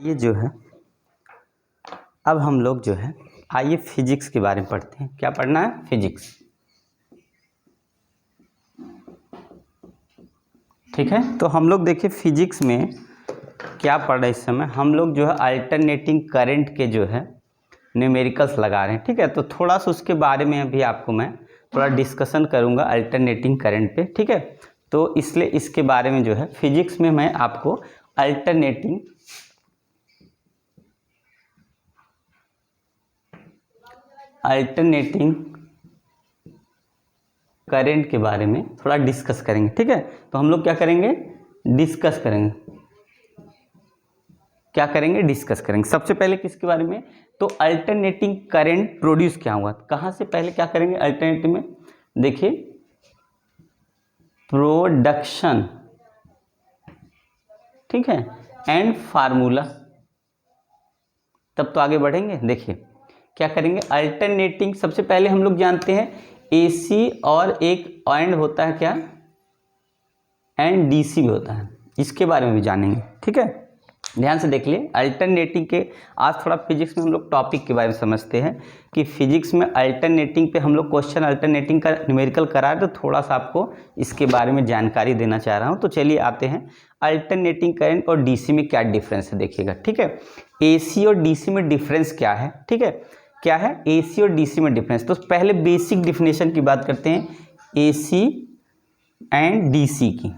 ये जो है अब हम लोग जो है आइए फिजिक्स के बारे में पढ़ते हैं। क्या पढ़ना है? फिजिक्स। ठीक है, तो हम लोग देखिए फिजिक्स में क्या पढ़ रहे हैं इस समय। हम लोग जो है अल्टरनेटिंग करंट के जो है न्यूमेरिकल्स लगा रहे हैं। ठीक है, तो थोड़ा सा उसके बारे में अभी आपको मैं थोड़ा डिस्कशन करूंगा अल्टरनेटिंग करंट पे। ठीक है, तो इसलिए इसके बारे में जो है फिजिक्स में मैं आपको अल्टरनेटिंग करंट के बारे में थोड़ा डिस्कस करेंगे। ठीक है, तो हम लोग क्या करेंगे? डिस्कस करेंगे। क्या करेंगे? डिस्कस करेंगे। सबसे पहले किसके बारे में? तो अल्टरनेटिंग करंट प्रोड्यूस क्या हुआ, कहाँ से पहले क्या करेंगे अल्टरनेटिव में? देखिए प्रोडक्शन, ठीक है, एंड फार्मूला, तब तो आगे बढ़ेंगे। देखिए क्या करेंगे अल्टरनेटिंग। सबसे पहले हम लोग जानते हैं एसी और एक एंड होता है क्या, एंड डीसी भी होता है, इसके बारे में भी जानेंगे। ठीक है, ध्यान से देख लिए अल्टरनेटिंग के। आज थोड़ा फिजिक्स में हम लोग टॉपिक के बारे में समझते हैं कि फिजिक्स में अल्टरनेटिंग पे हम लोग क्वेश्चन अल्टरनेटिंग का न्यूमेरिकल करा रहे, तो थोड़ा सा आपको इसके बारे में जानकारी देना चाह रहा हूँ। तो चलिए आते हैं अल्टरनेटिंग करंट और डीसी में क्या डिफरेंस है देखिएगा। ठीक है, एसी और डीसी में डिफरेंस क्या है? ठीक है, क्या है एसी और डीसी में डिफरेंस? तो पहले बेसिक डिफिनेशन की बात करते हैं एसी एंड डीसी की।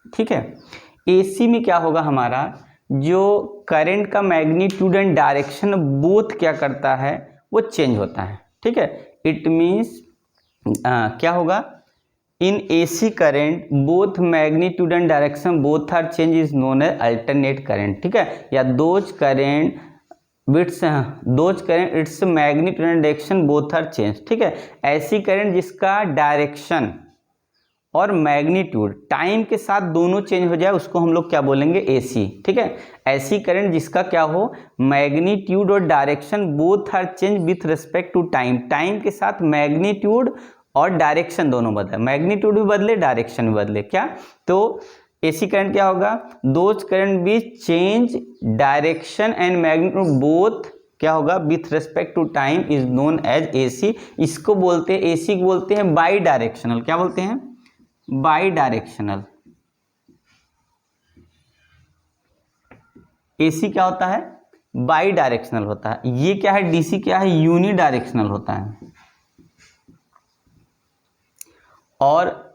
ठीक है, एसी में क्या होगा, हमारा जो करंट का मैग्नीट्यूड एंड डायरेक्शन बोथ क्या करता है, वो चेंज होता है। ठीक है, इट मीन्स क्या होगा, in AC current both magnitude and direction both are change is known as alternate current. ठीक है, या those current its magnitude and direction both are change. ठीक है, ऐसी करंट जिसका डायरेक्शन और मैग्नीट्यूड टाइम के साथ दोनों चेंज हो जाए उसको हम लोग क्या बोलेंगे? एसी। ठीक है, ऐसी करंट जिसका क्या हो, मैग्नीट्यूड और direction both are change with respect to time, time के साथ मैग्नीट्यूड और डायरेक्शन दोनों बदले, मैग्नीट्यूड भी बदले डायरेक्शन भी बदले। क्या? तो एसी करंट क्या होगा, दोज करंट भी change direction and magnitude both क्या होगा with respect to time is known as AC. इसको बोलते हैं, एसी को बोलते हैं बाई डायरेक्शनल। क्या बोलते हैं? By directional. एसी क्या होता है? बाई डायरेक्शनल होता है। ये क्या है? डीसी क्या है? यूनि डायरेक्शनल होता है। और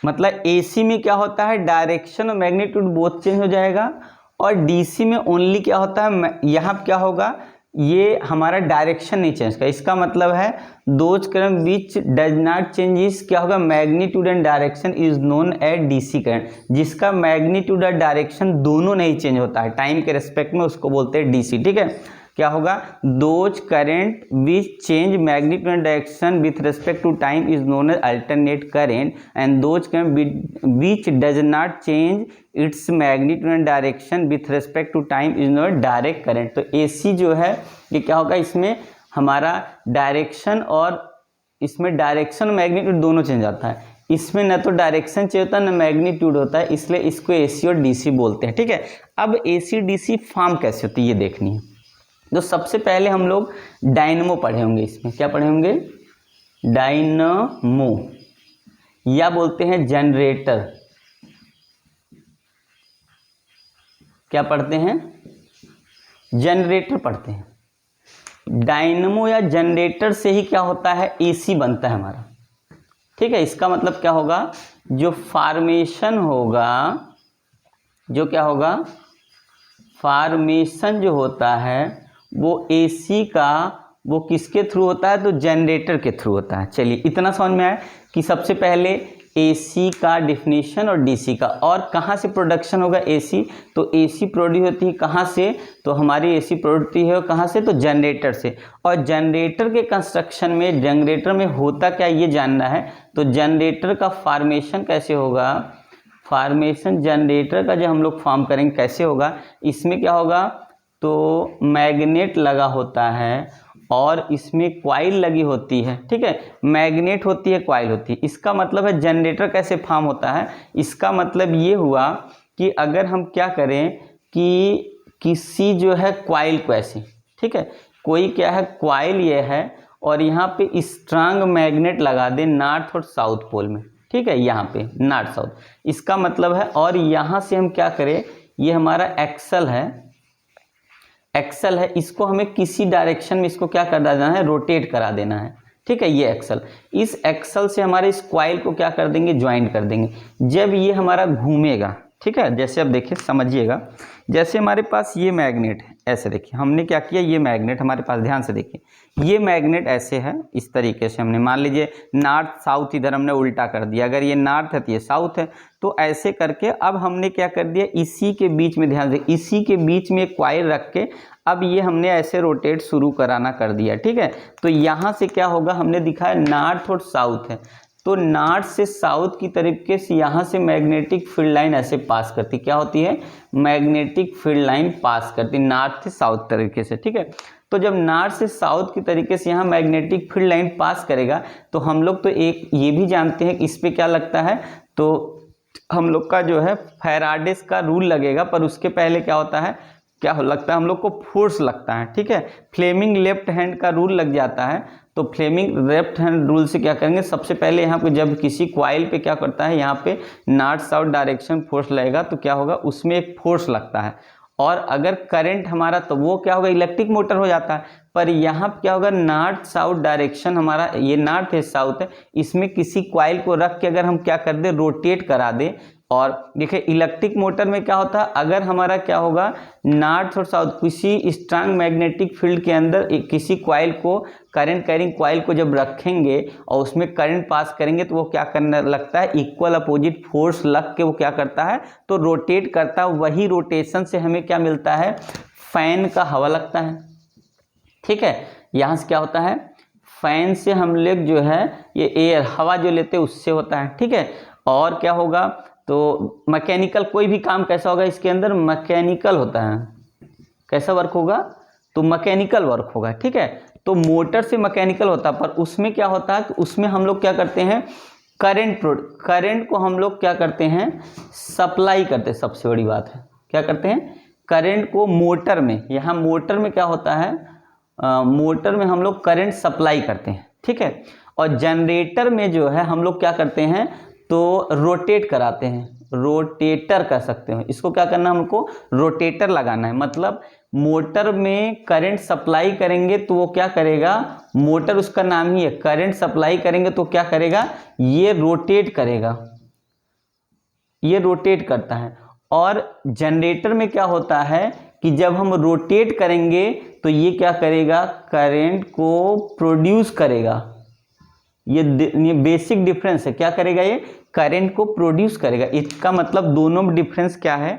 मतलब एसी में क्या होता है, डायरेक्शन और मैग्नीट्यूड बोथ चेंज हो जाएगा, और डीसी में ओनली क्या होता है, यहाँ क्या होगा, ये हमारा डायरेक्शन नहीं चेंज का। इसका मतलब है those current which does not changes क्या होगा, magnitude and direction is known as DC current. जिसका मैग्नीट्यूड और डायरेक्शन दोनों नहीं चेंज होता है टाइम के रेस्पेक्ट में, उसको बोलते हैं डीसी। ठीक है, क्या होगा, those current which change magnitude and direction with respect to time is known as alternate current, and those current which does not change its magnitude and direction with respect to time is known as direct current. तो AC जो है ये क्या होगा, इसमें हमारा direction और इसमें डायरेक्शन मैग्नीट्यूड दोनों चेंज आता है। इसमें न तो डायरेक्शन चेंज होता है न मैग्नीट्यूड होता है, इसलिए इसको एसी और डीसी बोलते हैं। ठीक है, अब एसी डीसी फॉर्म कैसे होती है ये देखनी है। तो सबसे पहले हम लोग डायनमो पढ़े होंगे। इसमें क्या पढ़े होंगे? डायनमो, या बोलते हैं जनरेटर। क्या पढ़ते हैं? जनरेटर पढ़ते हैं। डायनमो या जनरेटर से ही क्या होता है, एसी बनता है हमारा। ठीक है, इसका मतलब क्या होगा, जो फॉर्मेशन होगा, जो क्या होगा, फॉर्मेशन जो होता है वो एसी का वो किसके थ्रू होता है, तो जनरेटर के थ्रू होता है। चलिए इतना समझ में आया कि सबसे पहले एसी का डिफिनीशन और डीसी का, और कहाँ से प्रोडक्शन होगा एसी, तो एसी प्रोड्यूस होती है कहाँ से, तो हमारी एसी प्रोड्यूस होती है कहाँ से, तो जनरेटर से। और जनरेटर के कंस्ट्रक्शन में, जनरेटर में होता क्या ये जानना है, तो जनरेटर का फॉर्मेशन कैसे होगा, फॉर्मेशन जनरेटर का जो हम लोग फॉर्म करेंगे कैसे होगा, इसमें क्या होगा, तो मैग्नेट लगा होता है और इसमें क्वाइल लगी होती है। ठीक है, मैग्नेट होती है, क्वाइल होती है। इसका मतलब है जनरेटर कैसे फॉर्म होता है, इसका मतलब ये हुआ कि अगर हम क्या करें कि किसी जो है क्वाइल को ऐसे, ठीक है, कोई क्या है क्वाइल ये है और यहाँ पे स्ट्रांग मैग्नेट लगा दे नॉर्थ और साउथ पोल में, ठीक है, यहाँ पे नॉर्थ साउथ, इसका मतलब है, और यहाँ से हम क्या करें, ये हमारा एक्सल है, एक्सल है, इसको हमें किसी डायरेक्शन में इसको क्या कर देना है, रोटेट करा देना है, ठीक है, ये एक्सल, इस एक्सल से हमारे इस क्वाइल को क्या कर देंगे, ज्वाइंट कर देंगे। जब ये हमारा घूमेगा, ठीक है, जैसे अब देखिए समझिएगा, जैसे हमारे पास ये मैग्नेट है, ऐसे देखिए हमने क्या किया, ये मैग्नेट हमारे पास, ध्यान से देखिए, ये मैग्नेट ऐसे है, इस तरीके से हमने मान लीजिए नॉर्थ साउथ इधर हमने उल्टा कर दिया, अगर ये नॉर्थ है तो ये साउथ है, तो ऐसे करके अब हमने क्या कर दिया, इसी के बीच में, ध्यान से, इसी के बीच में एक कॉइल रख के अब ये हमने ऐसे रोटेट शुरू कराना कर दिया, ठीक है। तो यहाँ से क्या होगा, हमने दिखाया नॉर्थ और साउथ है, तो नॉर्थ से साउथ की तरीके से यहाँ से मैग्नेटिक फील्ड लाइन ऐसे पास करती, क्या होती है, मैग्नेटिक फील्ड लाइन पास करती नॉर्थ से साउथ तरीके से, ठीक है। तो जब नॉर्थ से साउथ की तरीके से यहाँ मैग्नेटिक फील्ड लाइन पास करेगा, तो हम लोग तो एक ये भी जानते हैं कि इस पर क्या लगता है, तो हम लोग का जो है फैराडेस का रूल लगेगा, पर उसके पहले क्या होता है, क्या लगता है, हम लोग को फोर्स लगता है, ठीक है, फ्लेमिंग लेफ्ट हैंड का रूल लग जाता है। तो फ्लेमिंग लेफ्ट हैंड रूल से क्या करेंगे, सबसे पहले यहाँ पे जब किसी क्वाइल पे क्या करता है, यहाँ पे नॉर्थ साउथ डायरेक्शन फोर्स लगेगा, तो क्या होगा, उसमें एक फोर्स लगता है, और अगर करंट हमारा, तो वो क्या होगा, इलेक्ट्रिक मोटर हो जाता है। पर यहाँ क्या होगा, नॉर्थ साउथ डायरेक्शन हमारा, ये नॉर्थ है साउथ है, इसमें किसी क्वाइल को रख के अगर हम क्या कर दे, रोटेट करा दे, और देखिए इलेक्ट्रिक मोटर में क्या होता है, अगर हमारा क्या होगा, नॉर्थ और साउथ किसी स्ट्रांग मैग्नेटिक फील्ड के अंदर किसी क्वाइल को, करंट कैरिंग क्वाइल को जब रखेंगे और उसमें करंट पास करेंगे, तो वो क्या करने लगता है, इक्वल अपोजिट फोर्स लग के वो क्या करता है, तो रोटेट करता है। वही रोटेशन से हमें क्या मिलता है, फैन का हवा लगता है, ठीक है। यहाँ से क्या होता है, फैन से हम लोग जो है ये एयर हवा जो लेते हैं उससे होता है, ठीक है। और क्या होगा, तो मैकेनिकल, कोई भी काम कैसा होगा, इसके अंदर मैकेनिकल होता है, कैसा वर्क होगा, तो मैकेनिकल वर्क होगा, ठीक है। तो मोटर से मैकेनिकल होता है, पर उसमें क्या होता है कि उसमें हम लोग क्या करते हैं, करंट को हम लोग क्या करते हैं, सप्लाई करते हैं, सबसे बड़ी बात है, क्या करते हैं, करंट को मोटर में, यहाँ मोटर में क्या होता है, मोटर में हम लोग करंट सप्लाई करते हैं, ठीक है। और जनरेटर में जो है हम लोग क्या करते हैं, तो रोटेट कराते हैं, रोटेटर कर सकते हो इसको, क्या करना है हमको, रोटेटर लगाना है, मतलब मोटर में करंट सप्लाई करेंगे तो वो क्या करेगा, मोटर उसका नाम ही है, करंट सप्लाई करेंगे तो क्या करेगा, ये रोटेट करेगा, ये रोटेट करता है। और जनरेटर में क्या होता है कि जब हम रोटेट करेंगे तो ये क्या करेगा, करंट को प्रोड्यूस करेगा, ये बेसिक डिफरेंस है, क्या करेगा, ये करंट को प्रोड्यूस करेगा। इसका मतलब दोनों में डिफरेंस क्या है,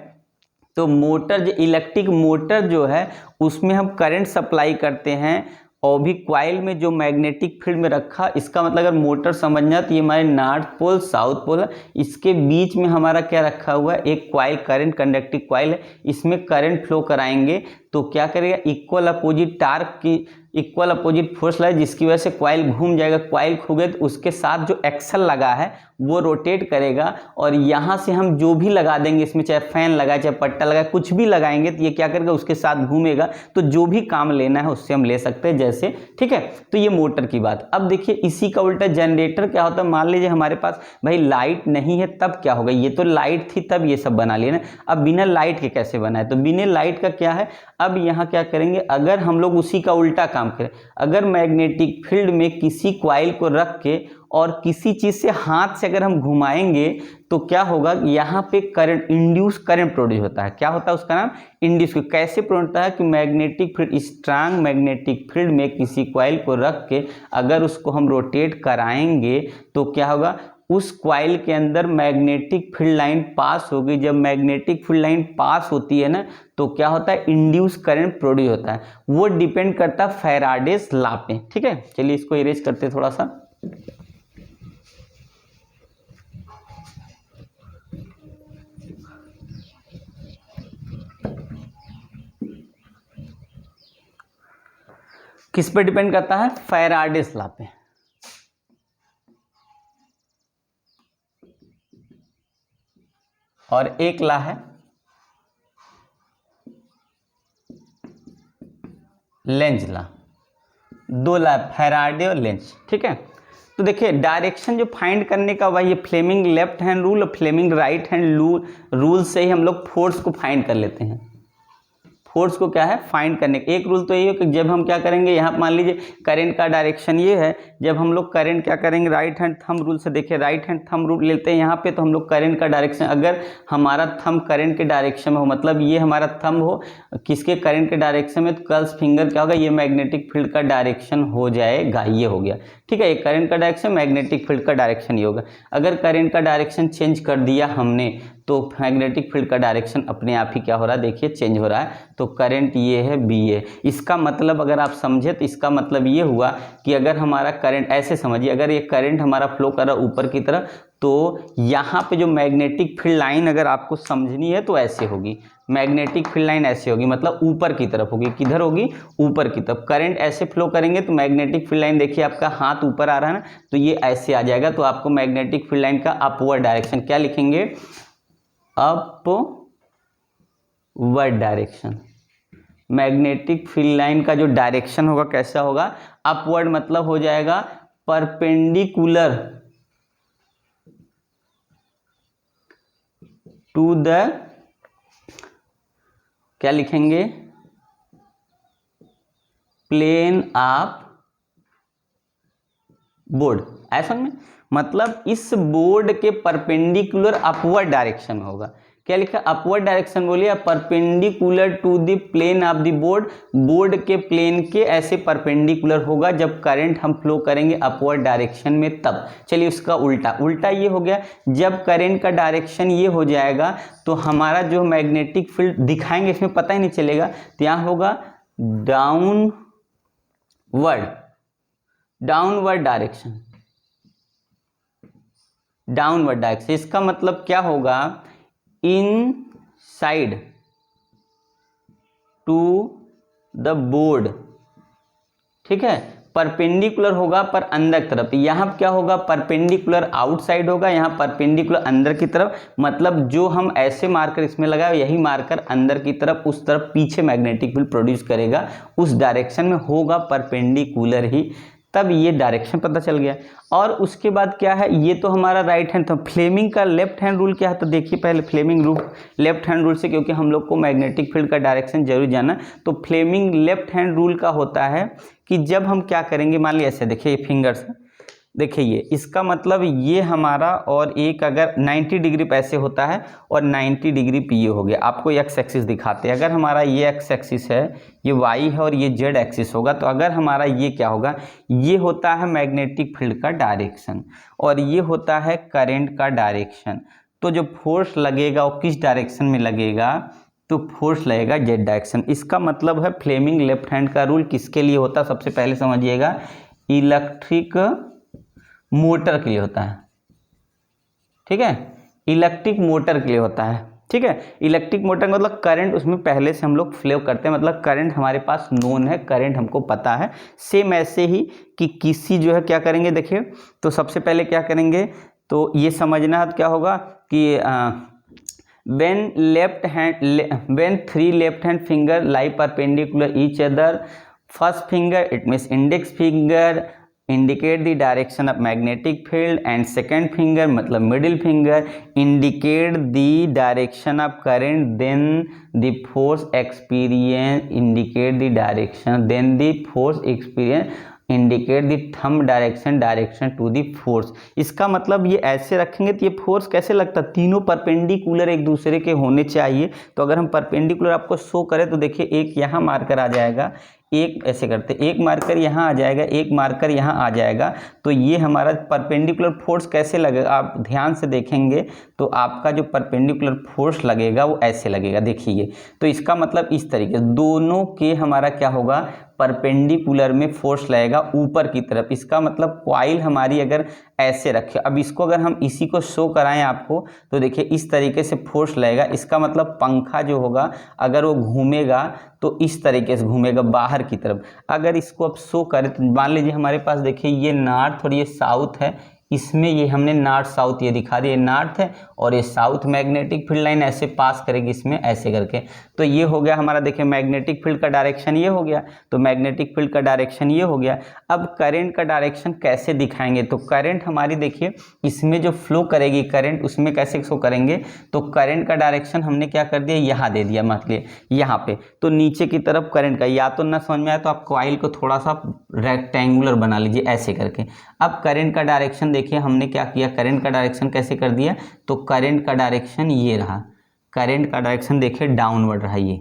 तो मोटर जो इलेक्ट्रिक मोटर जो है उसमें हम करंट सप्लाई करते हैं, और भी क्वाइल में जो मैग्नेटिक फील्ड में रखा, इसका मतलब अगर मोटर समझना तो ये हमारे नॉर्थ पोल साउथ पोल है, इसके बीच में हमारा क्या रखा हुआ है, एक क्वाइल, करंट कंडक्टिंग क्वाइल है, इसमें करंट फ्लो कराएंगे तो क्या करेगा, इक्वल अपोजिट टार्क की, इक्वल अपोजिट फोर्स लगे, जिसकी वजह से क्वाइल घूम जाएगा, क्वाइल घूमे तो उसके साथ जो एक्सल लगा है वो रोटेट करेगा, और यहाँ से हम जो भी लगा देंगे इसमें, चाहे फैन लगाए चाहे पट्टा लगाए, कुछ भी लगाएंगे तो ये क्या करेगा, उसके साथ घूमेगा, तो जो भी काम लेना है उससे हम ले सकते हैं, जैसे, ठीक है। तो ये मोटर की बात। अब देखिए इसी का उल्टा जनरेटर क्या होता है, मान लीजिए हमारे पास भाई लाइट नहीं है, तब क्या होगा, ये तो लाइट थी तब ये सब बना लिया ना, अब बिना लाइट के कैसे बना है, तो बिना लाइट का क्या है, अब यहाँ क्या करेंगे, अगर हम लोग उसी का उल्टा काम करें, अगर मैग्नेटिक फील्ड में किसी क्वाइल को रख के और किसी चीज से हाथ से अगर हम घुमाएंगे तो क्या होगा, यहाँ पे करंट, इंड्यूस करंट प्रोड्यूस होता है, क्या होता है उसका नाम, इंड्यूस। कैसे प्रोड्यूस होता है कि magnetic field, strong magnetic field में किसी क्वाइल को रख के अगर उसको हम रोटेट कराएंगे तो क्या होगा, उस क्वाइल के अंदर मैग्नेटिक फील्ड लाइन पास होगी, जब मैग्नेटिक फील्ड लाइन पास होती है ना तो क्या होता है, इंड्यूस करंट प्रोड्यूस होता है, वो डिपेंड करता है फैराडेस लॉ पे, ठीक है। चलिए इसको इरेज करते हैं थोड़ा सा। किस पे डिपेंड करता है, फैराडेस लॉ पे। और एक लॉ है लेंज ला, दो ला फैराडे और लेंज। ठीक है, तो देखिए डायरेक्शन जो फाइंड करने का वही फ्लेमिंग लेफ्ट हैंड रूल और फ्लेमिंग राइट हैंड रूल से ही हम लोग फोर्स को फाइंड कर लेते हैं। फोर्स को क्या है फाइंड करने का एक रूल तो ये है कि जब हम क्या करेंगे, यहाँ मान लीजिए करंट का डायरेक्शन ये है, जब हम लोग करंट क्या करेंगे, राइट हैंड थंब रूल से देखिए, राइट हैंड थंब रूल लेते हैं यहाँ पे, तो हम लोग करंट का डायरेक्शन, अगर हमारा थंब करंट के डायरेक्शन में हो, मतलब ये हमारा थंब हो किसके, करंट के डायरेक्शन में, तो कर्ल्स फिंगर क्या होगा, ये मैग्नेटिक फील्ड का डायरेक्शन हो जाएगा, ये हो गया। ठीक है, ये करंट का डायरेक्शन, मैग्नेटिक फील्ड का डायरेक्शन ये होगा। अगर करंट का डायरेक्शन चेंज कर दिया हमने तो मैग्नेटिक फील्ड का डायरेक्शन अपने आप ही क्या हो रहा है, देखिए चेंज हो रहा है। तो करंट ये है बी है, इसका मतलब अगर आप समझे तो इसका मतलब ये हुआ कि अगर हमारा करंट, ऐसे समझिए, अगर ये करंट हमारा फ्लो कर रहा है ऊपर की तरफ, तो यहाँ पे जो मैग्नेटिक फील्ड लाइन अगर आपको समझनी है तो ऐसे होगी, मैग्नेटिक फील्ड लाइन ऐसे होगी, मतलब ऊपर की तरफ होगी। किधर होगी, ऊपर की तरफ। करंट ऐसे फ्लो करेंगे तो मैग्नेटिक फील्ड लाइन देखिए आपका हाथ ऊपर आ रहा है ना, तो ये ऐसे आ जाएगा। तो आपको मैग्नेटिक फील्ड लाइन का अपवर्ड डायरेक्शन क्या लिखेंगे, upward direction. Magnetic field line का जो डायरेक्शन होगा कैसा होगा, अपवर्ड, मतलब हो जाएगा परपेंडिकुलर टू द, क्या लिखेंगे, प्लेन ऑफ बोर्ड। ऐसा में मतलब इस बोर्ड के परपेंडिकुलर अपवर्ड डायरेक्शन होगा। क्या लिखा, अपवर्ड डायरेक्शन बोलिए, perpendicular to the plane of the board, board के प्लेन के ऐसे परपेंडिकुलर होगा जब करंट हम फ्लो करेंगे अपवर्ड डायरेक्शन में तब। चलिए उसका उल्टा, उल्टा ये हो गया, जब करंट का डायरेक्शन ये हो जाएगा तो हमारा जो मैग्नेटिक फील्ड दिखाएंगे इसमें पता ही नहीं चलेगा, तो यहाँ होगा डाउनवर्ड डायरेक्शन, डाउनवर्ड डायरेक्शन। इसका मतलब क्या होगा, इन साइड टू द बोर्ड। ठीक है, परपेंडिकुलर होगा पर अंदर की तरफ, यहाँ क्या होगा, परपेंडिकुलर आउटसाइड होगा, यहाँ परपेंडिकुलर अंदर की तरफ। मतलब जो हम ऐसे मार्कर इसमें लगाए यही मार्कर अंदर की तरफ, उस तरफ पीछे मैग्नेटिक फील्ड प्रोड्यूस करेगा, उस डायरेक्शन में होगा परपेंडिकुलर ही। तब ये डायरेक्शन पता चल गया। और उसके बाद क्या है, ये तो हमारा राइट हैंड था। फ्लेमिंग का लेफ्ट हैंड रूल क्या है, तो देखिए पहले Fleming rule left hand rule से, क्योंकि हम लोग को मैग्नेटिक फील्ड का डायरेक्शन जरूर जाना, तो फ्लेमिंग लेफ्ट हैंड रूल का होता है कि जब हम क्या करेंगे, मान लीजिए ऐसे देखिए ये फिंगर से देखिए, ये इसका मतलब ये हमारा, और एक अगर 90 डिग्री पे ऐसे होता है और 90 डिग्री पे ये हो गया। आपको एक्स एक्सिस दिखाते हैं, अगर हमारा ये एक्स एक्सिस है, ये वाई है और ये जेड एक्सिस होगा, तो अगर हमारा ये क्या होगा, ये होता है मैग्नेटिक फील्ड का डायरेक्शन और ये होता है करंट का डायरेक्शन। तो जो फोर्स लगेगा वो किस डायरेक्शन में लगेगा, तो फोर्स लगेगा जेड डायरेक्शन। इसका मतलब है फ्लेमिंग लेफ्ट हैंड का रूल किसके लिए होता है, सबसे पहले समझिएगा, इलेक्ट्रिक मोटर के लिए होता है। ठीक है, इलेक्ट्रिक मोटर के लिए होता है। ठीक है, इलेक्ट्रिक मोटर मतलब करंट उसमें पहले से हम लोग फ्लो करते हैं, मतलब करंट हमारे पास नोन है, करंट हमको पता है। सेम ऐसे ही कि किसी जो है क्या करेंगे, देखिए तो सबसे पहले क्या करेंगे, तो ये समझना है क्या होगा कि when 3 left hand finger lie perpendicular each other, first finger it means index finger indicate the direction of magnetic field and second finger मतलब middle finger indicate the direction of current, then the force experience indicate the direction, then the force experience indicate the thumb direction to the force. इसका मतलब ये ऐसे रखेंगे तो ये force कैसे लगता है, तीनों परपेंडिकुलर एक दूसरे के होने चाहिए। तो अगर हम परपेंडिकुलर आपको शो करें तो देखिए एक यहाँ मार्कर आ जाएगा, एक ऐसे करते, एक मार्कर यहाँ आ जाएगा, एक मार्कर यहाँ आ जाएगा, तो ये हमारा परपेंडिकुलर फोर्स कैसे लगेगा, आप ध्यान से देखेंगे तो आपका जो परपेंडिकुलर फोर्स लगेगा वो ऐसे लगेगा, देखिए। तो इसका मतलब इस तरीके से दोनों के हमारा क्या होगा, परपेंडिकुलर में फोर्स लगेगा ऊपर की तरफ। इसका मतलब कॉइल हमारी अगर ऐसे रखे, अब इसको अगर हम इसी को शो कराएं आपको तो देखिए इस तरीके से फोर्स लगेगा। इसका मतलब पंखा जो होगा अगर वो घूमेगा तो इस तरीके से घूमेगा बाहर की तरफ। अगर इसको अब शो करें तो मान लीजिए हमारे पास देखिए ये नॉर्थ और ये साउथ है, इसमें ये हमने नॉर्थ साउथ ये दिखा दिया, नॉर्थ है और ये साउथ मैग्नेटिक फील्ड लाइन ऐसे पास करेगी इसमें ऐसे करके। तो ये हो गया हमारा, देखिए मैग्नेटिक फील्ड का डायरेक्शन ये हो गया, तो मैग्नेटिक फील्ड का डायरेक्शन ये हो गया। अब करंट का डायरेक्शन कैसे दिखाएंगे, तो करंट हमारी देखिए इसमें जो फ्लो करेगी करंट उसमें कैसे शो करेंगे, तो करंट का डायरेक्शन हमने क्या कर दिया, यहाँ दे दिया, मतलब यहाँ पे, तो नीचे की तरफ करंट का, या तो ना समझ में आया तो आप कॉइल को थोड़ा सा रेक्टेंगुलर बना लीजिए ऐसे करके। अब करंट का डायरेक्शन देखिए हमने क्या किया, करंट का डायरेक्शन कैसे कर दिया, तो करंट का डायरेक्शन ये रहा, करंट का डायरेक्शन देखिए डाउनवर्ड रहा ये,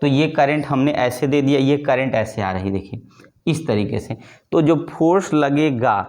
तो ये करंट हमने ऐसे दे दिया, ये करंट ऐसे आ रही देखिए इस तरीके से। तो जो फोर्स लगेगा,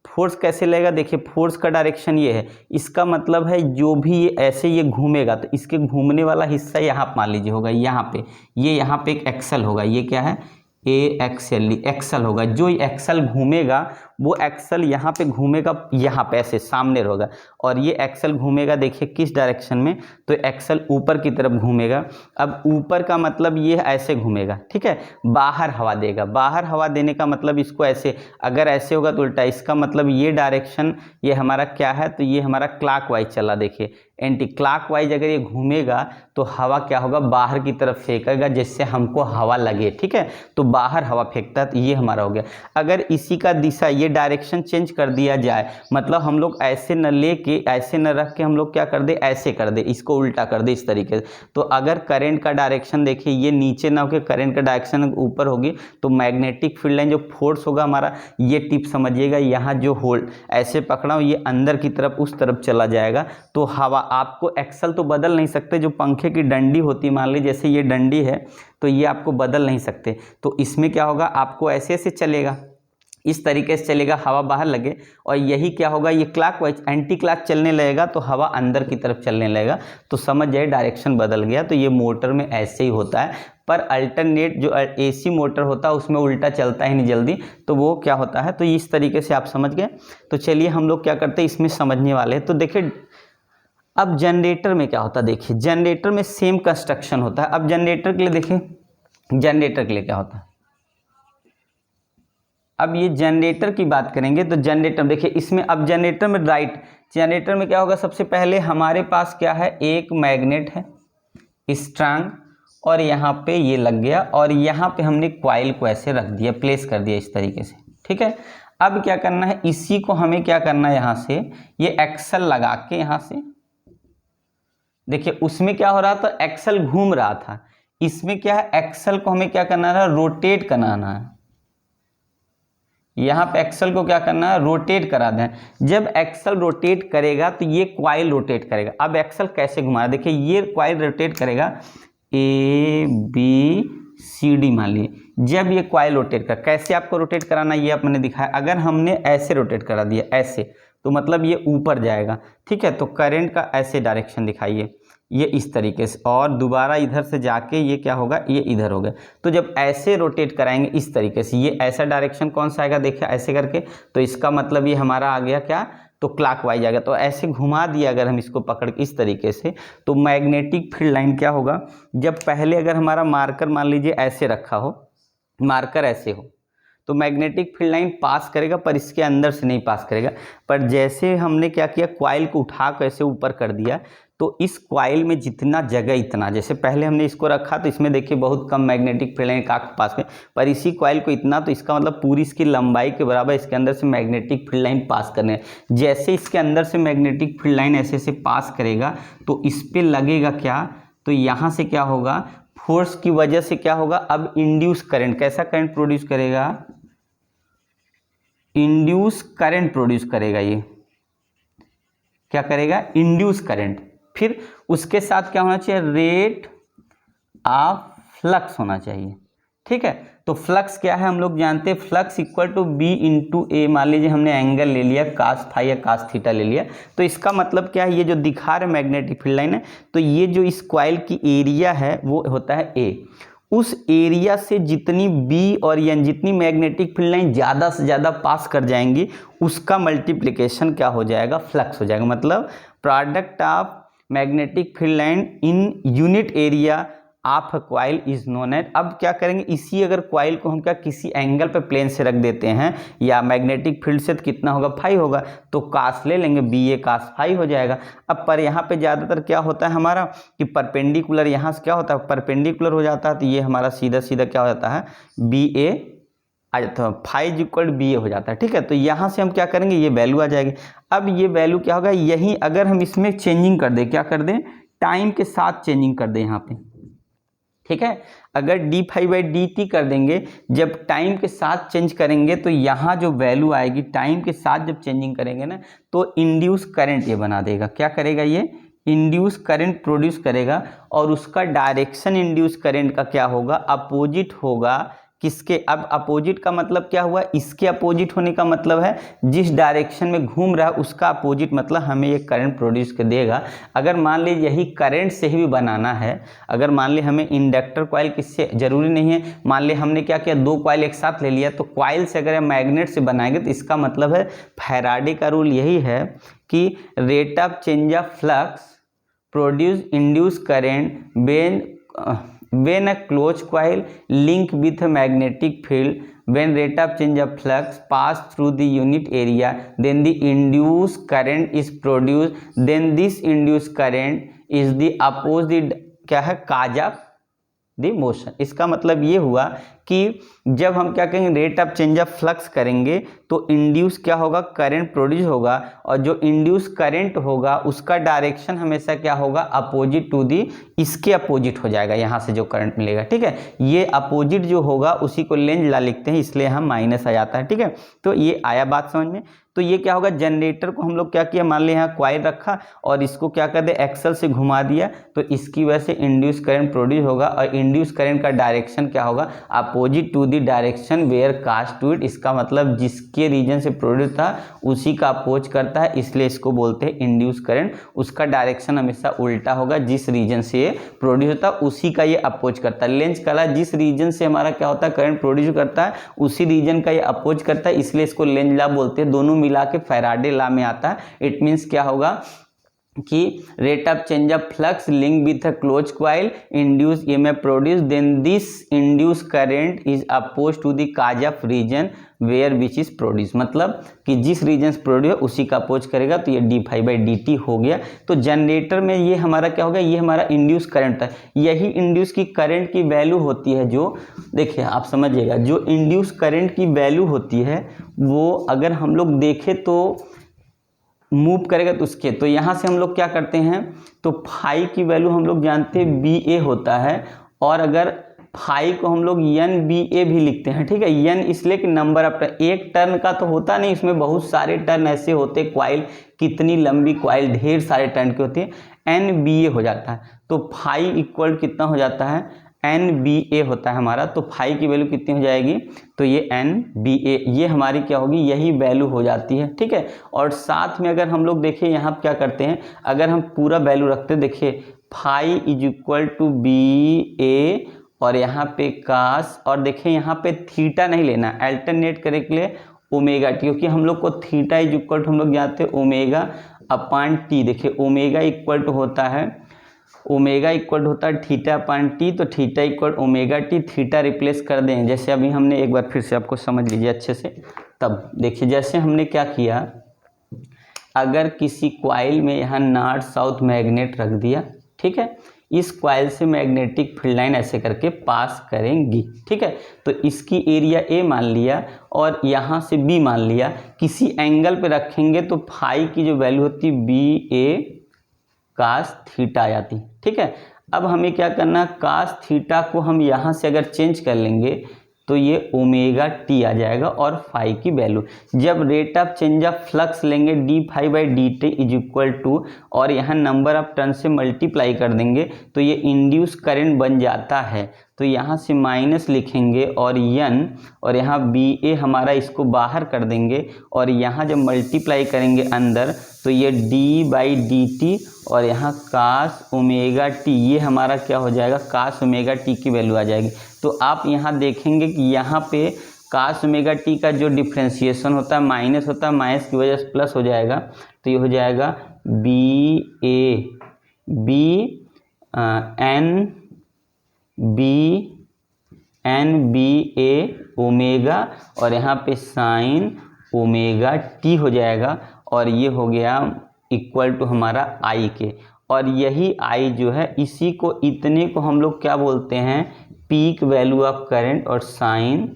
फोर्स कैसे लगेगा, देखिए फोर्स का डायरेक्शन ये है, इसका मतलब है जो भी ये ऐसे ये घूमेगा तो इसके घूमने वाला हिस्सा यहाँ मान लीजिए होगा यहाँ पे, ये यहाँ पे एक एक्सल होगा, ये क्या है ए एक्सल, एक्सल होगा, जो एक्सल घूमेगा वो एक्सल यहाँ पे घूमेगा, यहाँ पे ऐसे सामने होगा, और ये एक्सल घूमेगा देखिए किस डायरेक्शन में, तो एक्सल ऊपर की तरफ घूमेगा। अब ऊपर का मतलब ये ऐसे घूमेगा, ठीक है, बाहर हवा देगा, बाहर हवा देने का मतलब इसको ऐसे, अगर ऐसे होगा तो उल्टा, इसका मतलब ये डायरेक्शन ये हमारा क्या है, तो ये हमारा क्लॉकवाइज चला, देखिए एंटी क्लॉकवाइज अगर ये घूमेगा तो हवा क्या होगा, बाहर की तरफ फेंकेगा जिससे हमको हवा लगे, ठीक है, तो बाहर हवा फेंकता है, तो ये हमारा हो गया। अगर इसी का दिशा ये डायरेक्शन चेंज कर दिया जाए, मतलब हम लोग ऐसे न लेके ऐसे न रख के हम लोग क्या कर दे, ऐसे कर दे, इसको उल्टा कर दे इस तरीके से, तो अगर करंट का डायरेक्शन देखिए ये नीचे ना होकर करंट का डायरेक्शन ऊपर होगी, तो मैग्नेटिक फील्ड लाइन जो फोर्स होगा हमारा, ये टिप समझिएगा, यहाँ जो होल्ड ऐसे पकड़ा हूँ ये अंदर की तरफ उस तरफ चला जाएगा, तो हवा आपको एक्सल तो बदल नहीं सकते, जो पंखे की डंडी होती है मान लीजिए जैसे ये डंडी है, तो ये आपको बदल नहीं सकते, तो इसमें क्या होगा, आपको ऐसे ऐसे चलेगा, इस तरीके से चलेगा, हवा बाहर लगे, और यही क्या होगा, ये क्लॉकवाइज एंटी क्लॉक चलने लगेगा तो हवा अंदर की तरफ चलने लगेगा, तो समझ जाए डायरेक्शन बदल गया। तो ये मोटर में ऐसे ही होता है, पर अल्टरनेट जो एसी मोटर होता है उसमें उल्टा चलता ही नहीं जल्दी, तो वो क्या होता है, तो इस तरीके से आप समझ गए। तो चलिए हम लोग क्या करते हैं इसमें समझने वाले हैं। तो देखिए अब जनरेटर में क्या होता है, देखिए जनरेटर में सेम कंस्ट्रक्शन होता है। अब जनरेटर के लिए देखिए, जनरेटर के लिए क्या होता है, अब ये जनरेटर की बात करेंगे तो जनरेटर देखिए इसमें, अब जनरेटर में राइट, जनरेटर में क्या होगा, सबसे पहले हमारे पास क्या है, एक मैग्नेट है स्ट्रांग, और यहाँ पे ये लग गया, और यहाँ पे हमने कॉइल को ऐसे रख दिया, प्लेस कर दिया इस तरीके से, ठीक है। अब क्या करना है, इसी को हमें क्या करना है, यहाँ से ये एक्सल लगा के, यहाँ से देखिए उसमें क्या हो रहा था, एक्सल घूम रहा था, इसमें क्या है, एक्सल को हमें क्या करना है, रोटेट कराना है, यहाँ पे एक्सल को क्या करना है, रोटेट करा दें। जब एक्सल रोटेट करेगा तो ये कॉइल रोटेट करेगा। अब एक्सल कैसे घुमा, देखिए ये कॉइल रोटेट करेगा ए बी सी डी मान लीजिए, जब ये कॉइल रोटेट कर, कैसे आपको रोटेट कराना ये आपने दिखाया, अगर हमने ऐसे रोटेट करा दिया ऐसे, तो मतलब ये ऊपर जाएगा, ठीक है, तो करंट का ऐसे डायरेक्शन दिखाइए, ये इस तरीके से, और दोबारा इधर से जाके ये क्या होगा, ये इधर हो गया। तो जब ऐसे रोटेट कराएंगे इस तरीके से, ये ऐसा डायरेक्शन कौन सा आएगा, देखिए ऐसे करके, तो इसका मतलब ये हमारा आ गया क्या, तो क्लॉकवाइज आएगा। तो ऐसे घुमा दिया अगर हम इसको पकड़ के इस तरीके से, तो मैग्नेटिक फील्ड लाइन क्या होगा, जब पहले अगर हमारा मार्कर मान लीजिए ऐसे रखा हो, मार्कर ऐसे हो, तो मैग्नेटिक फील्ड लाइन पास करेगा, पर इसके अंदर से नहीं पास करेगा। पर जैसे हमने क्या किया, कॉइल को उठा कर ऐसे ऊपर कर दिया, तो इस कॉइल में जितना जगह इतना, जैसे पहले हमने इसको रखा तो इसमें देखिए बहुत कम मैग्नेटिक फील्ड लाइन का पास में, पर इसी कॉइल को इतना, तो इसका मतलब पूरी इसकी लंबाई के बराबर इसके अंदर से मैग्नेटिक फील्ड लाइन पास करने। जैसे इसके अंदर से मैग्नेटिक फील्ड लाइन ऐसे ऐसे पास करेगा तो इस पर लगेगा क्या, तो यहाँ से क्या होगा, फोर्स की वजह से क्या होगा, अब इंड्यूस करंट, कैसा करंट प्रोड्यूस करेगा, इंड्यूस करंट प्रोड्यूस करेगा, ये क्या करेगा, इंड्यूस करंट। फिर उसके साथ क्या होना चाहिए, रेट ऑफ फ्लक्स होना चाहिए, ठीक है। तो फ्लक्स क्या है हम लोग जानते हैं, flux equal to B into A, मान लीजिए हमने एंगल ले लिया कास फाई या कास थीटा ले लिया, तो इसका मतलब क्या है, ये जो दिखा रहे मैग्नेटिक फील्ड लाइन है, तो ये जो इस कॉइल की एरिया है वो होता है ए, उस एरिया से जितनी बी और एन, जितनी मैग्नेटिक फील्ड लाइन ज़्यादा से ज़्यादा पास कर जाएंगी उसका मल्टीप्लिकेशन क्या हो जाएगा, फ्लक्स हो जाएगा। मतलब product of magnetic field line in unit area of coil is known as. अब क्या करेंगे, इसी अगर कॉइल को हम क्या किसी एंगल पे प्लेन से रख देते हैं या मैग्नेटिक फील्ड से, तो कितना होगा, फाई होगा, तो कास ले लेंगे, बी ए कास फाई हो जाएगा। अब पर यहाँ पे ज़्यादातर क्या होता है हमारा कि परपेंडिकुलर, यहाँ से क्या होता है परपेंडिकुलर हो जाता है, तो ये हमारा सीधा सीधा क्या हो जाता है बी ए आ जाता है, फाइव इक्वल बी ए हो जाता है। ठीक है, तो यहाँ से हम क्या करेंगे, ये वैल्यू आ जाएगी। अब ये वैल्यू क्या होगा, यही अगर हम इसमें चेंजिंग कर दें, क्या कर दें, टाइम के साथ चेंजिंग कर दें यहाँ पे। ठीक है, अगर D phi by D T कर देंगे, जब टाइम के साथ चेंज करेंगे तो यहाँ जो वैल्यू आएगी टाइम के साथ जब चेंजिंग करेंगे ना, तो इंड्यूस करंट ये बना देगा। क्या करेगा, ये इंड्यूस करंट प्रोड्यूस करेगा, और उसका डायरेक्शन इंड्यूस करंट का क्या होगा, अपोजिट होगा किसके। अब अपोजिट का मतलब क्या हुआ, इसके अपोजिट होने का मतलब है जिस डायरेक्शन में घूम रहा है उसका अपोजिट, मतलब हमें ये करंट प्रोड्यूस कर देगा। अगर मान लीजिए यही करंट से ही बनाना है, अगर मान ली हमें इंडक्टर कॉइल किससे जरूरी नहीं है, मान ली हमने क्या किया, दो कॉइल एक साथ ले लिया, तो कॉइल से अगर मैग्नेट से बनाएंगे तो इसका मतलब है फैराडे का रूल यही है कि rate of change of flux produce induce current when a closed coil link with a magnetic field, when rate of change of flux pass through the unit area, then the induced current is produced, then this induced current is the opposite क्या है, cause of the motion। इसका मतलब ये हुआ कि जब हम क्या करेंगे, rate of change of flux करेंगे तो इंड्यूस क्या होगा, करंट प्रोड्यूस होगा, और जो इंड्यूस करंट होगा उसका डायरेक्शन हमेशा क्या होगा, अपोजिट टू दी, इसके अपोजिट हो जाएगा, यहाँ से जो करंट मिलेगा। ठीक है, ये अपोजिट जो होगा उसी को लेंज ला लिखते हैं, इसलिए हम माइनस आ जाता है। ठीक है, तो ये आया बात समझ में। तो ये क्या होगा, जनरेटर को हम लोग क्या किया, मान लिया यहाँ कॉइल रखा और इसको क्या कर दे, एक्सल से घुमा दिया, तो इसकी वजह से इंड्यूस करंट प्रोड्यूस होगा, और इंड्यूस करंट का डायरेक्शन क्या होगा, opposite to the direction where cast to it. इसका मतलब जिसके रीजन से प्रोड्यूस था उसी का अपोज करता है, इसलिए इसको बोलते हैं इंड्यूस करंट। उसका डायरेक्शन हमेशा उल्टा होगा, जिस रीजन से ये प्रोड्यूस होता है उसी का ये अपोज करता है। लेंज कला जिस रीजन से हमारा क्या होता है, करंट प्रोड्यूस करता है उसी रीजन का ये अपोज करता है, इसलिए इसको लेंज लॉ बोलते हैं। दोनों मिला के फैराडे लॉ में आता है। इट मीन्स क्या होगा कि rate of change of flux link with a close coil induce EMF produce, then this induce current is oppose to the cause of reason where which is produce. मतलब कि जिस reason से produce उसी का oppose करेगा, तो ये d phi by D t हो गया। तो जनरेटर में ये हमारा क्या होगा, ये हमारा इंड्यूस करंट है। यही इंड्यूस की करंट की वैल्यू होती है, जो देखिए आप समझिएगा, जो इंड्यूस करंट की वैल्यू होती है वो अगर हम लोग देखें तो मूव करेगा तो उसके, तो यहाँ से हम लोग क्या करते हैं, तो फाई की वैल्यू हम लोग जानते हैं बी ए होता है, और अगर फाई को हम लोग एन बी ए भी लिखते हैं। ठीक है, एन इसलिए कि नंबर ऑफ टर्न, एक टर्न का तो होता नहीं, इसमें बहुत सारे टर्न ऐसे होते, क्वाइल कितनी लंबी क्वाइल, ढेर सारे टर्न के होते हैं, एन बी ए हो जाता है। तो फाई इक्वल कितना हो जाता है, एन बी ए होता है हमारा। तो फाई की वैल्यू कितनी हो जाएगी, तो ये एन बी ए, ये हमारी क्या होगी, यही वैल्यू हो जाती है। ठीक है, और साथ में अगर हम लोग देखिए यहाँ क्या करते हैं, अगर हम पूरा वैल्यू रखते हैं, देखिए phi is equal to B A, और यहाँ पे कास, और देखिए यहाँ पे थीटा नहीं लेना, अल्टरनेट करने के लिए ओमेगा टी, क्योंकि हम लोग को थीटा इज इक्वल टू हम लोग जानते हैं ओमेगा अपान टी। देखिए ओमेगा इक्वल टू होता है, ओमेगा इक्वल होता है थीटा अपान टी, तो theta equal omega T, theta replace कर दें। जैसे अभी हमने एक बार फिर से आपको समझ लीजिए अच्छे से, तब देखिए जैसे हमने क्या किया, अगर किसी क्वाइल में यहाँ नॉर्थ साउथ मैग्नेट रख दिया, ठीक है, इस क्वाइल से मैग्नेटिक फील्ड लाइन ऐसे करके पास करेंगी। ठीक है, तो इसकी एरिया ए मान लिया और यहाँ से बी मान लिया, किसी एंगल पे रखेंगे तो फाई की जो वैल्यू होती बी ए कास थीटा आ जाती। ठीक है, अब हमें क्या करना, कास थीटा को हम यहाँ से अगर चेंज कर लेंगे तो ये ओमेगा टी आ जाएगा, और फाई की वैल्यू जब rate of change of flux लेंगे D phi by D T is equal to, और यहाँ नंबर ऑफ टर्न से मल्टीप्लाई कर देंगे तो ये इंड्यूस करंट बन जाता है। तो यहाँ से माइनस लिखेंगे और एन, और यहाँ बी ए हमारा इसको बाहर कर देंगे, और यहाँ जब मल्टीप्लाई करेंगे अंदर तो ये डी बाई डी टी, और यहाँ कास ओमेगा टी, ये हमारा क्या हो जाएगा, कास ओमेगा टी की वैल्यू आ जाएगी। तो आप यहाँ देखेंगे कि यहाँ पे कास ओमेगा टी का जो डिफ्रेंशिएशन होता है माइनस होता है, माइनस की वजह से प्लस हो जाएगा, तो ये हो जाएगा B A B N BNBA omega और यहाँ पे साइन ओमेगा टी हो जाएगा और ये हो गया इक्वल टू हमारा I के। और यही I जो है इसी को इतने को हम लोग क्या बोलते हैं, पीक वैल्यू ऑफ करंट और साइन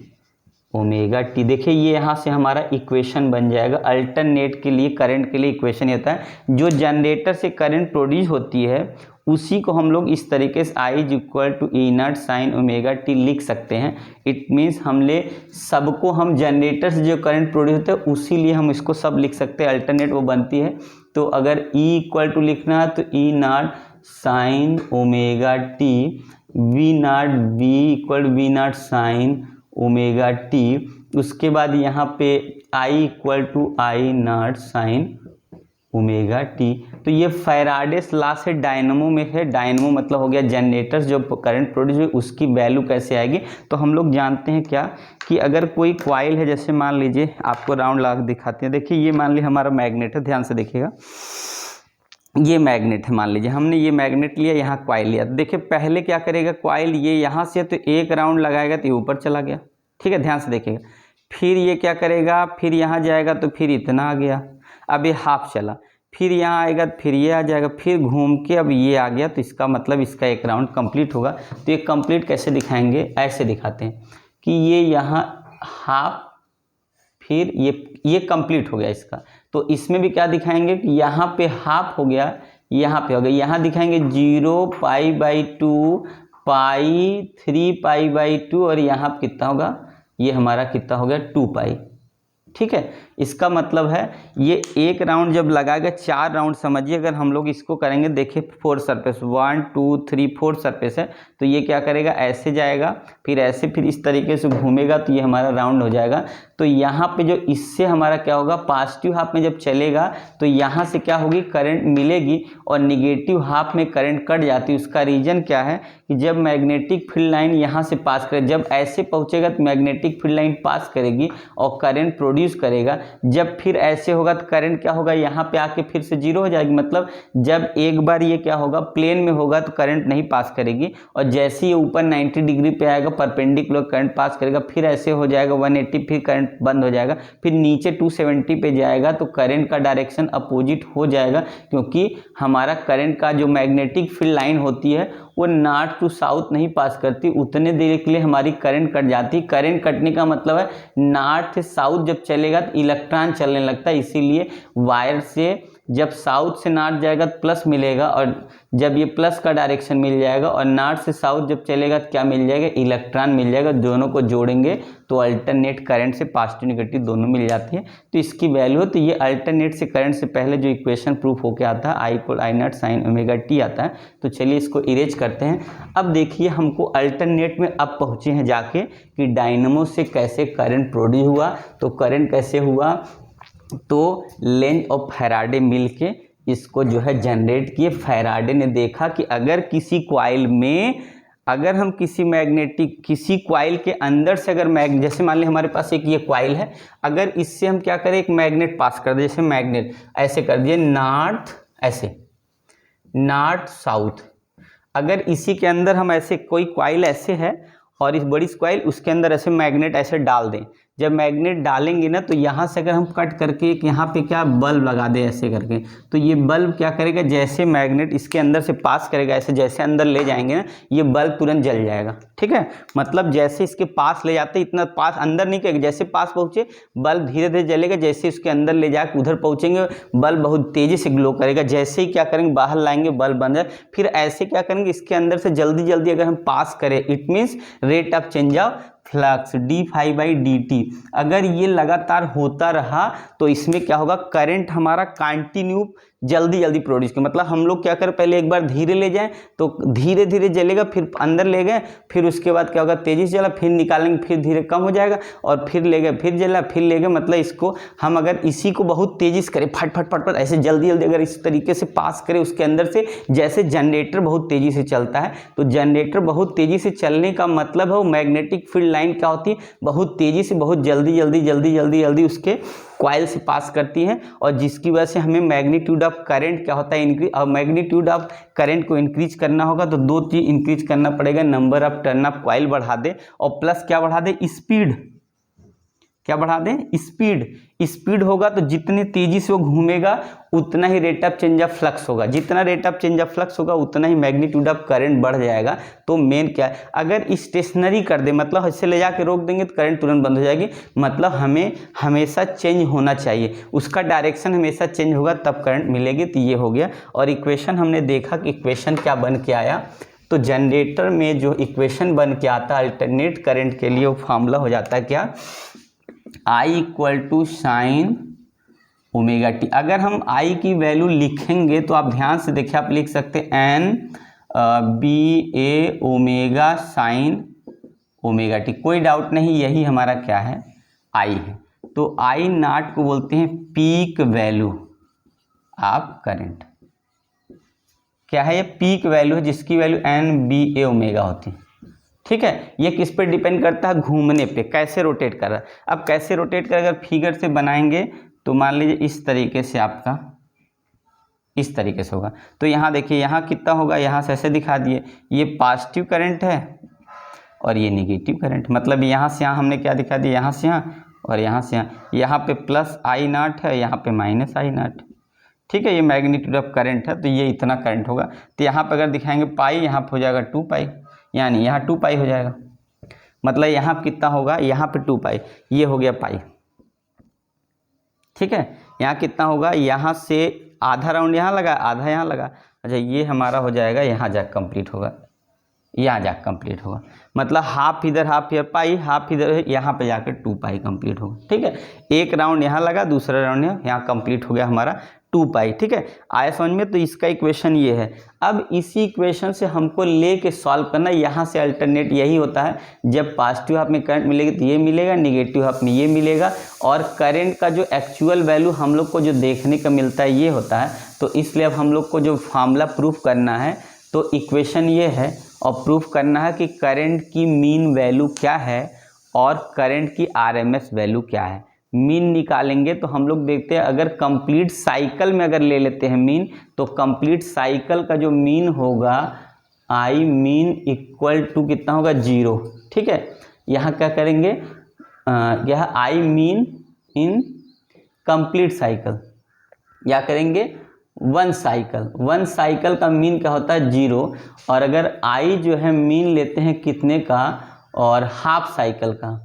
ओमेगा टी। देखिए ये यहाँ से हमारा इक्वेशन बन जाएगा। अल्टरनेट के लिए करंट के लिए इक्वेशन होता है जो जनरेटर से करंट प्रोड्यूस होती है उसी को हम लोग इस तरीके से I is equal to E naught sine omega t लिख सकते हैं। इट मीन्स हमने सबको हम जनरेटर से जो करंट प्रोड्यूस होता है उसी लिए हम इसको सब लिख सकते हैं। अल्टरनेट वो बनती है। तो अगर E इक्वल टू लिखना है तो E naught sine omega T, V naught be equal V naught sine omega T. उसके बाद यहाँ पे I equal to I naught sine omega T. तो ये फैराडेस लॉ से डायनमो में है। डायनमो मतलब हो गया जनरेटर जो करंट प्रोड्यूस हुई उसकी वैल्यू कैसे आएगी। तो हम लोग जानते हैं क्या कि अगर कोई कॉइल है, जैसे मान लीजिए आपको राउंड लगा दिखाते हैं। देखिए ये मान लीजिए हमारा मैग्नेट है, ध्यान से देखिएगा ये मैग्नेट है। मान लीजिए हमने ये मैग्नेट लिया, यहाँ कॉइल लिया। तो देखिए पहले क्या करेगा, कॉइल ये यहाँ से तो एक राउंड लगाएगा तो ये ऊपर चला गया, ठीक है, ध्यान से देखिएगा। फिर ये क्या करेगा, फिर यहाँ जाएगा तो फिर इतना आ गया, अब ये हाफ चला, फिर यहाँ आएगा तो फिर ये आ जाएगा, फिर घूम के अब ये आ गया। तो इसका मतलब इसका एक राउंड कंप्लीट होगा। तो ये कंप्लीट कैसे दिखाएंगे, ऐसे दिखाते हैं कि ये यहाँ हाफ, फिर ये कंप्लीट हो गया इसका। तो इसमें भी क्या दिखाएंगे कि यहाँ पे हाफ हो गया, यहाँ पे हो गया। यहाँ दिखाएंगे 0 π/2 पाई 3 π/2 और यहाँ पे कितना होगा, ये हमारा कितना हो गया 2 पाई, ठीक है। इसका मतलब है ये एक राउंड जब लगाएगा, 4 राउंड समझिए। अगर हम लोग इसको करेंगे, देखिए 4 सरफेस 1 2 3 4 सरफेस है। तो ये क्या करेगा, ऐसे जाएगा, फिर ऐसे, फिर इस तरीके से घूमेगा तो ये हमारा राउंड हो जाएगा। तो यहाँ पे जो इससे हमारा क्या होगा, पॉजिटिव हाफ में जब चलेगा तो यहाँ से क्या होगी, करंट मिलेगी और निगेटिव हाफ में करंट कट जाती है। उसका रीजन क्या है कि जब मैग्नेटिक फील्ड लाइन यहाँ से पास करे, जब ऐसे पहुँचेगा तो मैग्नेटिक फील्ड लाइन पास करेगी और करंट प्रोड्यूस करेगा। जब फिर ऐसे होगा तो करंट क्या होगा, यहाँ पे आके फिर से 0 हो जाएगी। मतलब जब एक बार ये क्या होगा, प्लेन में होगा तो करंट नहीं पास करेगी, और जैसे ये ऊपर 90 डिग्री पे आएगा परपेंडिकुलर करंट पास करेगा। फिर ऐसे हो जाएगा 180, फिर करंट बंद हो जाएगा। फिर नीचे 270 पे जाएगा तो करंट का डायरेक्शन अपोजिट हो जाएगा, क्योंकि हमारा करंट का जो मैग्नेटिक फील्ड लाइन होती है वो नॉर्थ टू साउथ नहीं पास करती। उतने देर के लिए हमारी करंट कट जाती। करंट कटने का मतलब है नॉर्थ से साउथ जब चलेगा तो इलेक्ट्रॉन चलने लगता है। इसीलिए वायर से जब साउथ से नॉर्थ जाएगा तो प्लस मिलेगा, और जब ये प्लस का डायरेक्शन मिल जाएगा और नॉर्थ से साउथ जब चलेगा तो क्या मिल जाएगा, इलेक्ट्रॉन मिल जाएगा। दोनों को जोड़ेंगे तो अल्टरनेट करंट से पॉजिटिव नेगेटिव दोनों मिल जाती है। तो इसकी वैल्यू, तो ये अल्टरनेट से करंट से पहले जो इक्वेशन प्रूफ होके आता है, I = I not sine omega T आता है। तो चलिए इसको इरेज करते हैं। अब देखिए हमको अल्टरनेट में अब पहुँचे हैं जाके कि डायनमो से कैसे करंट प्रोड्यूस हुआ। तो करंट कैसे हुआ, तो लेंज और फैराडे मिलके इसको जो है जनरेट किए। फैराडे ने देखा कि अगर किसी कॉइल में, अगर हम किसी मैग्नेटिक, किसी कॉइल के अंदर से अगर जैसे मान लीजिए हमारे पास एक ये कॉइल है, अगर इससे हम क्या करें, एक मैग्नेट पास कर दे, जैसे मैग्नेट ऐसे कर दिए नॉर्थ, ऐसे नॉर्थ साउथ। अगर इसी के अंदर हम ऐसे, कोई कॉइल ऐसे है और इस बड़ी कॉइल, उसके अंदर ऐसे मैग्नेट ऐसे डाल दें। जब मैग्नेट डालेंगे ना तो यहाँ से अगर हम कट करके एक यहाँ पे क्या बल्ब लगा दे ऐसे करके, तो ये बल्ब क्या करेगा, जैसे मैग्नेट इसके अंदर से पास करेगा, ऐसे जैसे अंदर ले जाएंगे ना, ये बल्ब तुरंत जल जाएगा, ठीक है। मतलब जैसे इसके पास ले जाते, इतना पास अंदर नहीं करेगा, जैसे पास पहुँचे बल्ब धीरे धीरे जलेगा, जैसे इसके अंदर ले जाकर उधर पहुँचेंगे बल्ब बहुत तेज़ी से ग्लो करेगा। जैसे ही क्या करेंगे, बाहर लाएंगे बल्ब बन जाए। फिर ऐसे क्या करेंगे, इसके अंदर से जल्दी जल्दी अगर हम पास करें, it means rate of change of flux d∅dt, अगर ये लगातार होता रहा तो इसमें क्या होगा, करंट हमारा कंटिन्यू जल्दी जल्दी प्रोड्यूस कर। मतलब हम लोग क्या करें, पहले एक बार धीरे ले जाएं तो धीरे धीरे जलेगा, फिर अंदर ले गए, फिर उसके बाद क्या होगा, तेजी से चला, फिर निकालेंगे, फिर धीरे कम हो जाएगा, और फिर ले गए, फिर जला, फिर ले गए। मतलब इसको हम अगर इसी को बहुत तेजी से करें, फट फट फट फट ऐसे जल्दी जल्दी अगर इस तरीके से पास करें उसके अंदर से, जैसे जनरेटर बहुत तेजी से चलता है, तो जनरेटर बहुत तेजी से चलने का मतलब है वो मैग्नेटिक फील्ड लाइन क्या होती है, बहुत तेजी से, बहुत जल्दी जल्दी जल्दी जल्दी जल्दी उसके कॉइल से पास करती है, और जिसकी वजह से हमें मैग्नीट्यूड ऑफ करंट क्या होता है, इंक्रीज। और मैग्नीट्यूड ऑफ करंट को इंक्रीज करना होगा तो दो चीज इंक्रीज करना पड़ेगा, number of turn off coil बढ़ा दे और प्लस क्या बढ़ा दे, स्पीड। क्या बढ़ा दें, स्पीड। स्पीड होगा तो जितनी तेजी से वो घूमेगा उतना ही rate of change of flux होगा, जितना rate of change of flux होगा उतना ही मैग्नीट्यूड ऑफ करंट बढ़ जाएगा। तो मेन क्या है, अगर स्टेशनरी कर दे मतलब ऐसे ले जाके रोक देंगे तो करंट तुरंत बंद हो जाएगी। मतलब हमें हमेशा चेंज होना चाहिए, उसका डायरेक्शन हमेशा चेंज होगा तब करंट मिलेगी। तो ये हो गया। और इक्वेशन हमने देखा कि इक्वेशन क्या बन के आया, तो जनरेटर में जो इक्वेशन बन के आता है अल्टरनेट करंट के लिए वो फॉर्मूला हो जाता है क्या, I equal to sine omega t. अगर हम I की वैल्यू लिखेंगे तो आप ध्यान से देखिए, आप लिख सकते हैं एन बी ए ओमेगा साइन ओमेगा टी, कोई डाउट नहीं, यही हमारा क्या है, I है। तो I नॉट को बोलते हैं पीक वैल्यू ऑफ करंट। क्या है ये, पीक वैल्यू है जिसकी वैल्यू एन बी ए ओमेगा होती है। ठीक है, ये किस पे डिपेंड करता है, घूमने पे, कैसे रोटेट कर रहा है। अब कैसे रोटेट कर, अगर फिगर से बनाएंगे तो मान लीजिए इस तरीके से, आपका इस तरीके से होगा। तो यहाँ देखिए, यहाँ कितना होगा, यहाँ से ऐसे दिखा दिए, ये पॉजिटिव करंट है और ये निगेटिव करंट। मतलब यहाँ से यहाँ हमने क्या दिखा दिया, यहाँ से यहाँ और यहाँ से यहाँ। यहाँ पे प्लस आई नॉट है, यहाँ पे माइनस आई नॉट। ठीक है, ये मैग्नीट्यूड ऑफ करंट है, तो ये इतना करंट होगा। तो यहाँ पे अगर दिखाएंगे पाई, यहाँ पे हो जाएगा 2 पाई, यानी यहाँ 2 पाई हो जाएगा। मतलब यहाँ कितना होगा, यहाँ पे 2 पाई, ये हो गया पाई। ठीक है, यहाँ कितना होगा, यहाँ से आधा राउंड यहाँ लगा, आधा यहाँ लगा। अच्छा, ये हमारा हो जाएगा, यहाँ जाकर कंप्लीट होगा, यहाँ जाकर कंप्लीट होगा। मतलब हाफ इधर हाफ इधर पाई, हाफ इधर, यहाँ पे जाकर 2 पाई कंप्लीट होगा। ठीक है, एक राउंड यहाँ लगा, दूसरा राउंड यहाँ कंप्लीट हो गया हमारा 2 पाई। ठीक है, आया समझ में। तो इसका इक्वेशन ये है। अब इसी इक्वेशन से हमको लेके सॉल्व करना, यहाँ से अल्टरनेट यही होता है, जब पॉजिटिव हाफ में करंट मिलेगी तो ये मिलेगा, निगेटिव हाफ में ये मिलेगा। और करंट का जो एक्चुअल वैल्यू हम लोग को जो देखने का मिलता है ये होता है। तो इसलिए अब हम लोग को जो फार्मूला प्रूफ करना है, तो इक्वेशन ये है और प्रूफ करना है कि करंट की मीन वैल्यू क्या है और करंट की आरएमएस वैल्यू क्या है। मीन निकालेंगे तो हम लोग देखते हैं, अगर कंप्लीट साइकिल में अगर ले लेते हैं मीन, तो कंप्लीट साइकिल का जो मीन होगा, आई मीन इक्वल टू कितना होगा, 0। ठीक है, यहाँ क्या करेंगे, यह I mean in complete cycle, या करेंगे 1 साइकिल का मीन क्या होता है, 0। और अगर आई जो है मीन लेते हैं कितने का, और हाफ साइकिल का,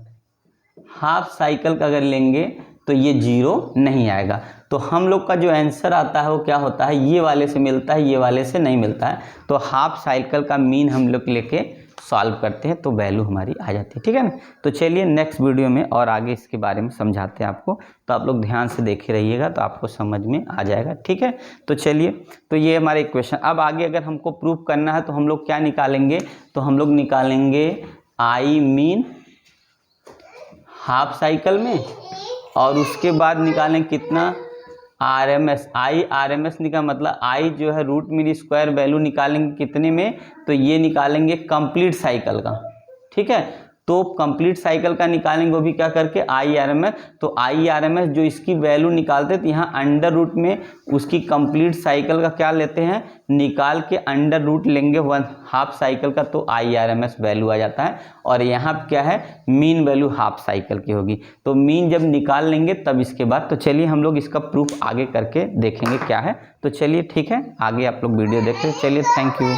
हाफ साइकिल का अगर लेंगे तो ये 0 नहीं आएगा। तो हम लोग का जो आंसर आता है वो क्या होता है, ये वाले से मिलता है, ये वाले से नहीं मिलता है। तो हाफ साइकिल का मीन हम लोग लेके सॉल्व करते हैं तो वैल्यू हमारी आ जाती है। ठीक है ना। तो चलिए नेक्स्ट वीडियो में और आगे इसके बारे में समझाते हैं आपको, तो आप लोग ध्यान से देखे रहिएगा तो आपको समझ में आ जाएगा। ठीक है, तो चलिए, तो ये हमारे इक्वेशन। अब आगे अगर हमको प्रूफ करना है तो हम लोग क्या निकालेंगे, तो हम लोग निकालेंगे आई मीन हाफ साइकिल में, और उसके बाद निकालें कितना, आरएमएस। आई आरएमएस निकाल, मतलब आई जो है रूट मीन स्क्वायर वैल्यू निकालेंगे कितने में, तो ये निकालेंगे कंप्लीट साइकिल का। ठीक है, तो कंप्लीट साइकिल का निकालेंगे वो भी क्या करके, आई आरएमएस। तो आई आरएमएस जो इसकी वैल्यू निकालते तो यहाँ अंडर रूट में उसकी कंप्लीट साइकिल का क्या लेते हैं, निकाल के अंडर रूट लेंगे 1 हाफ साइकिल का, तो आई आरएमएस वैल्यू आ जाता है। और यहाँ क्या है, मीन वैल्यू हाफ साइकिल की होगी। तो मीन जब निकाल लेंगे तब इसके बाद, तो चलिए हम लोग इसका प्रूफ आगे करके देखेंगे क्या है। तो चलिए ठीक है, आगे आप लोग वीडियो देखते हैं। चलिए, थैंक यू।